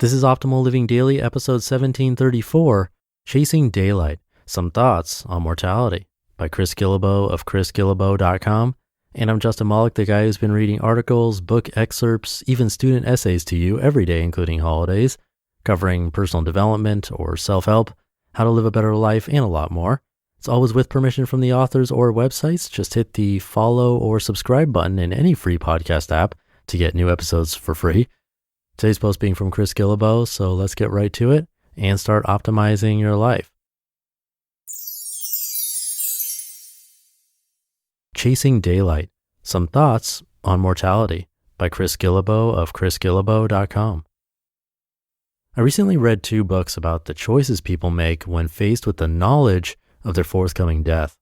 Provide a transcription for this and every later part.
This is Optimal Living Daily, episode 1734, Chasing Daylight, Some Thoughts on Mortality, by Chris Guillebeau of chrisguillebeau.com. And I'm Justin Malik, the guy who's been reading articles, book excerpts, even student essays to you every day, including holidays, covering personal development or self-help, how to live a better life, and a lot more. It's always with permission from the authors or websites. Just hit the follow or subscribe button in any free podcast app to get new episodes for free. Today's post being from Chris Guillebeau, so let's get right to it and start optimizing your life. Chasing Daylight, Some Thoughts on Mortality, by Chris Guillebeau of chrisguillebeau.com. I recently read 2 books about the choices people make when faced with the knowledge of their forthcoming death.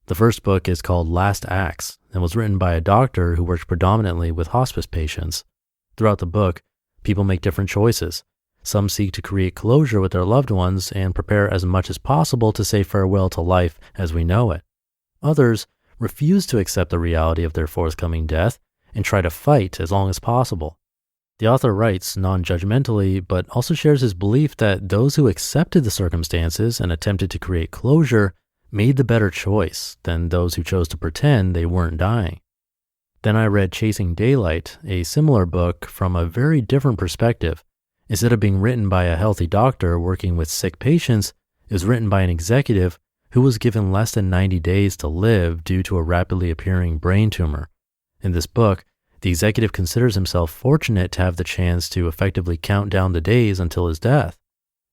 The first book is called Last Acts and was written by a doctor who worked predominantly with hospice patients. Throughout the book, people make different choices. Some seek to create closure with their loved ones and prepare as much as possible to say farewell to life as we know it. Others refuse to accept the reality of their forthcoming death and try to fight as long as possible. The author writes non-judgmentally, but also shares his belief that those who accepted the circumstances and attempted to create closure made the better choice than those who chose to pretend they weren't dying. Then I read Chasing Daylight, a similar book from a very different perspective. Instead of being written by a healthy doctor working with sick patients, it was written by an executive who was given less than 90 days to live due to a rapidly appearing brain tumor. In this book, the executive considers himself fortunate to have the chance to effectively count down the days until his death.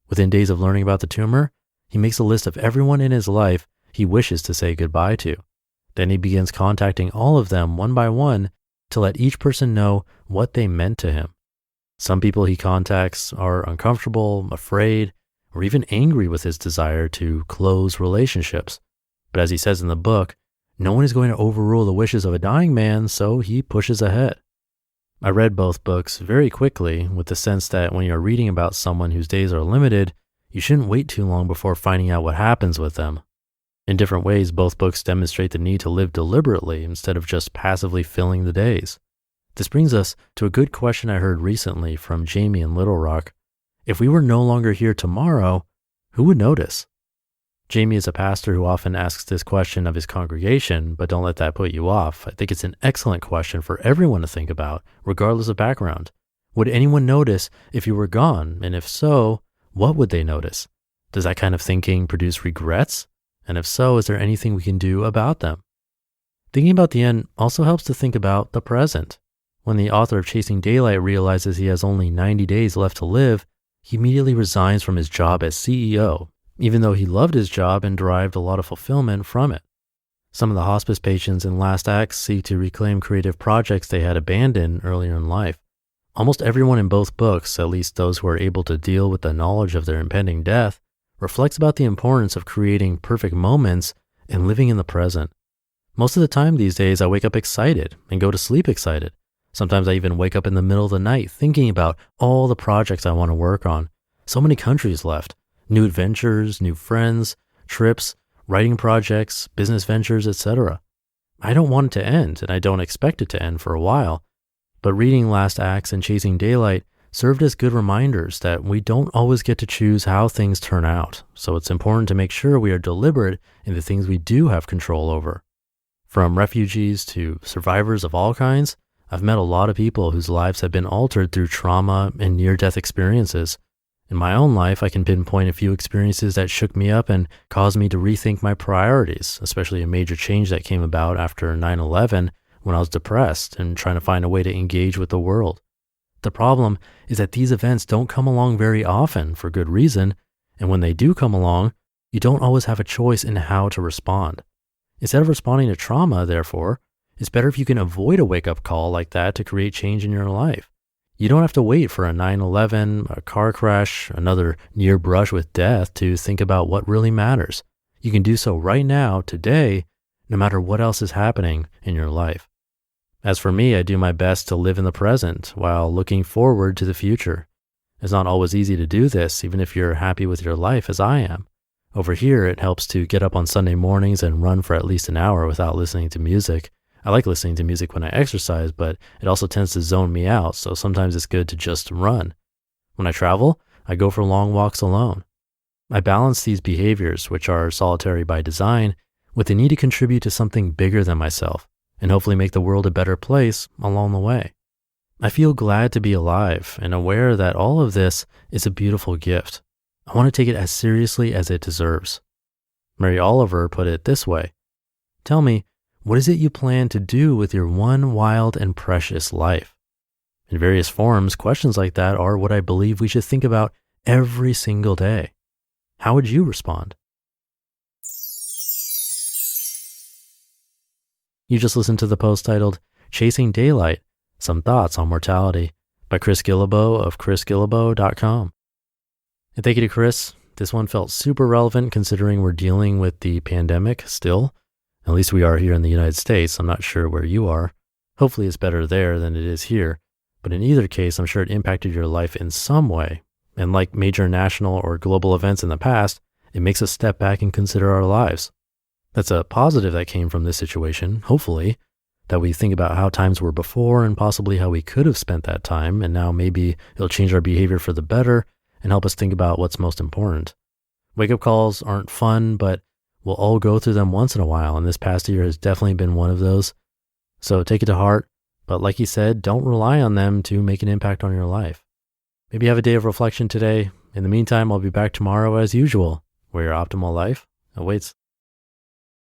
Within days of learning about the tumor, he makes a list of everyone in his life he wishes to say goodbye to. Then he begins contacting all of them one by one to let each person know what they meant to him. Some people he contacts are uncomfortable, afraid, or even angry with his desire to close relationships. But as he says in the book, no one is going to overrule the wishes of a dying man, so he pushes ahead. I read both books very quickly with the sense that when you're reading about someone whose days are limited, you shouldn't wait too long before finding out what happens with them. In different ways, both books demonstrate the need to live deliberately instead of just passively filling the days. This brings us to a good question I heard recently from Jamie in Little Rock. If we were no longer here tomorrow, who would notice? Jamie is a pastor who often asks this question of his congregation, but don't let that put you off. I think it's an excellent question for everyone to think about, regardless of background. Would anyone notice if you were gone? And if so, what would they notice? Does that kind of thinking produce regrets? And if so, is there anything we can do about them? Thinking about the end also helps to think about the present. When the author of Chasing Daylight realizes he has only 90 days left to live, he immediately resigns from his job as CEO, even though he loved his job and derived a lot of fulfillment from it. Some of the hospice patients in Last Acts seek to reclaim creative projects they had abandoned earlier in life. Almost everyone in both books, at least those who are able to deal with the knowledge of their impending death, reflects about the importance of creating perfect moments and living in the present. Most of the time these days, I wake up excited and go to sleep excited. Sometimes I even wake up in the middle of the night thinking about all the projects I want to work on. So many countries left. New adventures, new friends, trips, writing projects, business ventures, etc. I don't want it to end, and I don't expect it to end for a while. But reading Last Acts and Chasing Daylight served as good reminders that we don't always get to choose how things turn out. So it's important to make sure we are deliberate in the things we do have control over. From refugees to survivors of all kinds, I've met a lot of people whose lives have been altered through trauma and near-death experiences. In my own life, I can pinpoint a few experiences that shook me up and caused me to rethink my priorities, especially a major change that came about after 9/11 when I was depressed and trying to find a way to engage with the world. The problem is that these events don't come along very often for good reason, and when they do come along, you don't always have a choice in how to respond. Instead of responding to trauma, therefore, it's better if you can avoid a wake-up call like that to create change in your life. You don't have to wait for a 9/11, a car crash, another near brush with death to think about what really matters. You can do so right now, today, no matter what else is happening in your life. As for me, I do my best to live in the present while looking forward to the future. It's not always easy to do this, even if you're happy with your life as I am. Over here, it helps to get up on Sunday mornings and run for at least an hour without listening to music. I like listening to music when I exercise, but it also tends to zone me out, so sometimes it's good to just run. When I travel, I go for long walks alone. I balance these behaviors, which are solitary by design, with the need to contribute to something bigger than myself and hopefully make the world a better place along the way. I feel glad to be alive and aware that all of this is a beautiful gift. I want to take it as seriously as it deserves. Mary Oliver put it this way: tell me, what is it you plan to do with your one wild and precious life? In various forms, questions like that are what I believe we should think about every single day. How would you respond? You just listened to the post titled Chasing Daylight, Some Thoughts on Mortality by Chris Guillebeau of chrisguillebeau.com. And thank you to Chris. This one felt super relevant considering we're dealing with the pandemic still. At least we are here in the United States. I'm not sure where you are. Hopefully it's better there than it is here. But in either case, I'm sure it impacted your life in some way. And like major national or global events in the past, it makes us step back and consider our lives. That's a positive that came from this situation, hopefully, that we think about how times were before and possibly how we could have spent that time, and now maybe it'll change our behavior for the better and help us think about what's most important. Wake-up calls aren't fun, but we'll all go through them once in a while, and this past year has definitely been one of those. So take it to heart, but like he said, don't rely on them to make an impact on your life. Maybe have a day of reflection today. In the meantime, I'll be back tomorrow as usual, where your optimal life awaits.